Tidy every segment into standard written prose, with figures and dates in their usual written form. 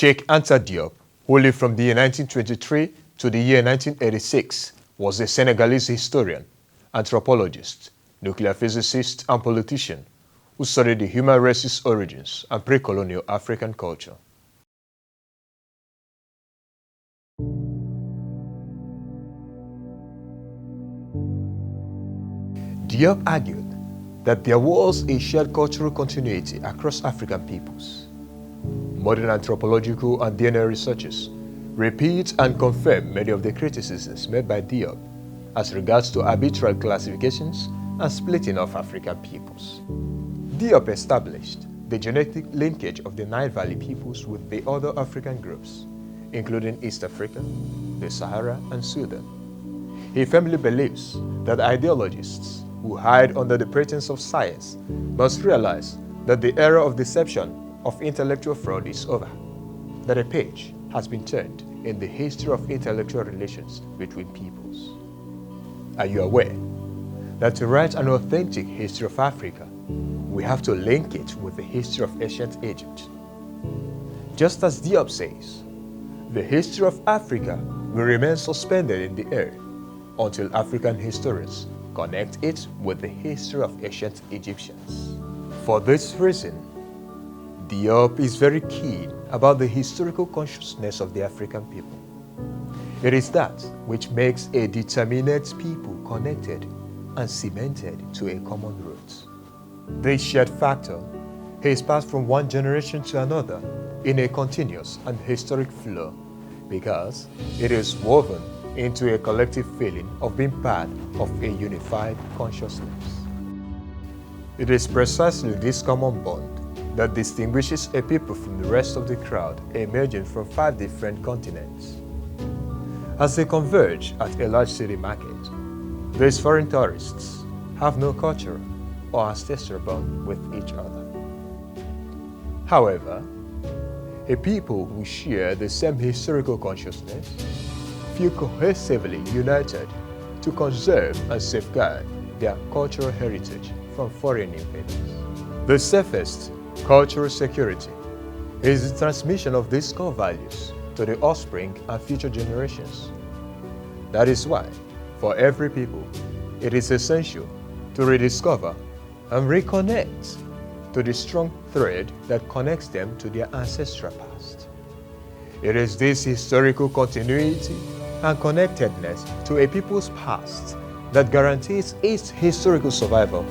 Cheikh Anta Diop, who lived from the year 1923 to the year 1986, was a Senegalese historian, anthropologist, nuclear physicist, and politician who studied the human race's origins and pre-colonial African culture. Diop argued that there was a shared cultural continuity across African peoples. Modern anthropological and DNA researchers repeat and confirm many of the criticisms made by Diop as regards to arbitrary classifications and splitting of African peoples. Diop established the genetic linkage of the Nile Valley peoples with the other African groups, including East Africa, the Sahara, and Sudan. He firmly believes that ideologists who hide under the pretense of science must realize that the era of deception of intellectual fraud is over, that a page has been turned in the history of intellectual relations between peoples. Are you aware that to write an authentic history of Africa, we have to link it with the history of ancient Egypt? Just as Diop says, the history of Africa will remain suspended in the air until African historians connect it with the history of ancient Egyptians. For this reason, Diop is very keen about the historical consciousness of the African people. It is that which makes a determinate people connected and cemented to a common root. This shared factor is passed from one generation to another in a continuous and historic flow because it is woven into a collective feeling of being part of a unified consciousness. It is precisely this common bond that distinguishes a people from the rest of the crowd emerging from 5 different continents. As they converge at a large city market, these foreign tourists have no cultural or ancestral bond with each other. However, a people who share the same historical consciousness feel cohesively united to conserve and safeguard their cultural heritage from foreign invaders. The safest cultural security is the transmission of these core values to the offspring and future generations. That is why, for every people, it is essential to rediscover and reconnect to the strong thread that connects them to their ancestral past. It is this historical continuity and connectedness to a people's past that guarantees its historical survival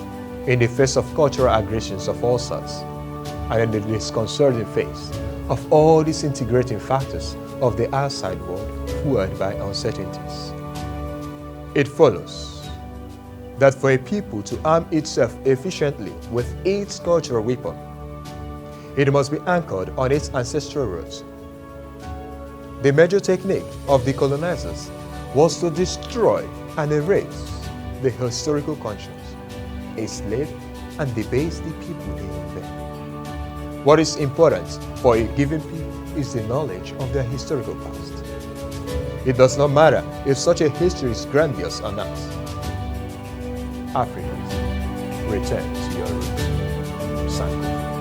in the face of cultural aggressions of all sorts, and in the disconcerting face of all disintegrating factors of the outside world fueled by uncertainties. It follows that for a people to arm itself efficiently with its cultural weapon, it must be anchored on its ancestral roots. The major technique of the colonizers was to destroy and erase the historical conscience, enslave and debase the people they invade. What is important for a given people is the knowledge of their historical past. It does not matter if such a history is grandiose or not. Africans, return to your roots. Sankofa.